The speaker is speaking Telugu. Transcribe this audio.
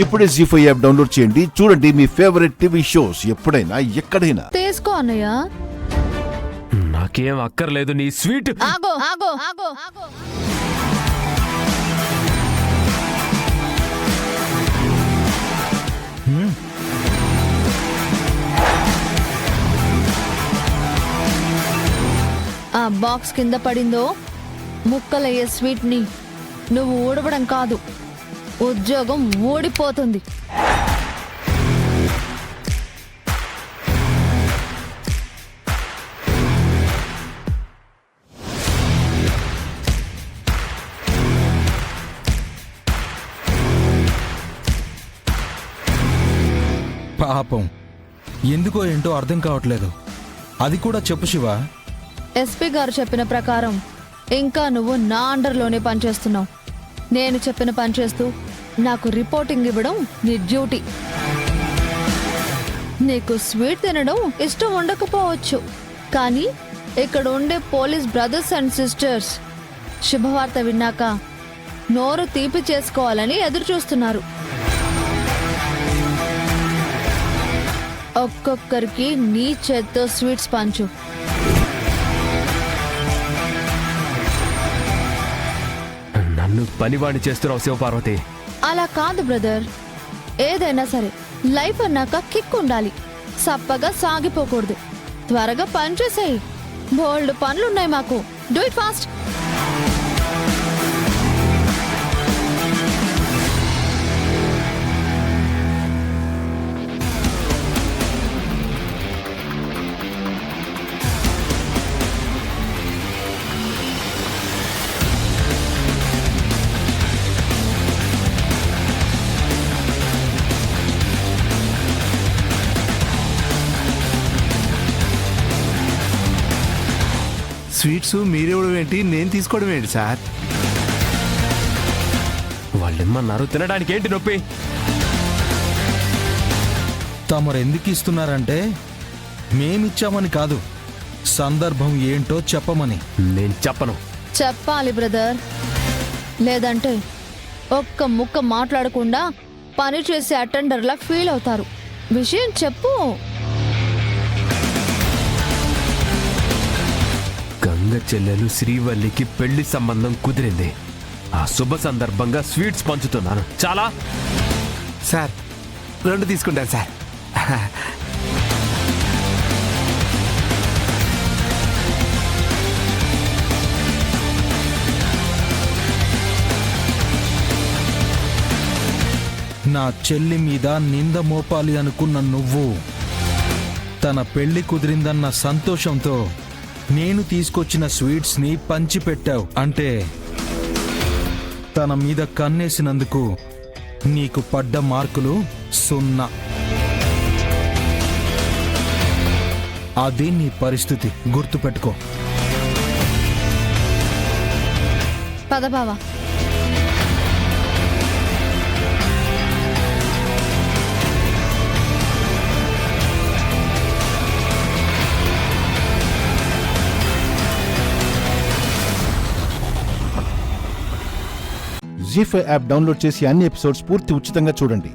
ఇప్పుడే జీ5 యాప్ డౌన్లోడ్ చేయండి. చూడండి మీ ఫేవరెట్ టీవీ షోస్ ఎప్పుడైనా ఎక్కడైనా. తీసుకో అన్నయ్య. నాకేం అక్కర్లేదు నీ స్వీట్. ఆగో ఆగో ఆగో ఆగో. ఆ బాక్స్ కింద పడిందో ముక్కలయ్యే స్వీట్ ని నువ్వు ఊడవడం కాదు, ఉద్యోగం ఊడిపోతుంది. పాపం, ఎందుకో ఏంటో అర్థం కావట్లేదు. అది కూడా చెప్పు శివ. ఎస్పీ గారు చెప్పిన ప్రకారం ఇంకా నువ్వు నా అండర్లోనే పనిచేస్తున్నావు. నేను చెప్పిన పని చేస్తూ నాకు రిపోర్టింగ్ ఇవ్వడం నీ డ్యూటీ. నీకు స్వీట్ తినడం ఇష్టం ఉండకపోవచ్చు, కానీ ఇక్కడ ఉండే పోలీస్ బ్రదర్స్ అండ్ సిస్టర్స్ శుభవార్త విన్నాక నోరు తీపి చేసుకోవాలని ఎదురు చూస్తున్నారు. ఒక్కొక్కరికి నీ చేత్తో స్వీట్స్ పంచు. నన్ను పనివాణి చేస్తున్నావు శివపార్వతి. అలా కాదు బ్రదర్, ఏదైనా సరే లైఫ్ అన్నాక కిక్ ఉండాలి, సప్పగా సాగిపోకూడదు. త్వరగా పని చేసేయి, బోల్డ్ పనులున్నాయి మాకు. Do it fast. స్వీట్స్ మీరివ్వడం ఏంటి, నేను తీసుకోవడం ఏంటి సార్? వాళ్ళేమన్నారు, తినడానికి ఏంటి నొప్పి? తమరెందుకు ఇస్తున్నారంటే మేమిచ్చామని కాదు, సందర్భం ఏంటో చెప్పమని. నేను చెప్పను. చెప్పాలి బ్రదర్, లేదంటే ఒక్క ముక్క మాట్లాడకుండా పని చేసే అటెండర్లా ఫీల్ అవుతారు. విషయం చెప్పు. గంగ చెల్లెలు శ్రీవల్లికి పెళ్లి సంబంధం కుదిరింది. ఆ శుభ సందర్భంగా స్వీట్స్ పంచుతున్నాను. చాలా సార్ 2 తీసుకుంటాను సార్. నా చెల్లి మీద నింద మోపాలి అనుకున్న నువ్వు తన పెళ్లి కుదిరిందన్న సంతోషంతో నేను తీసుకొచ్చిన స్వీట్స్ ని పంచిపెట్టావు. అంటే తన మీద కన్నేసినందుకు నీకు పడ్డ మార్కులు 0. అది నీ పరిస్థితి, గుర్తుపెట్టుకో. పద బావా. జీ5 యాప్ డౌన్లోడ్ చేసి అన్ని ఎపిసోడ్స్ పూర్తి ఉచితంగా చూడండి.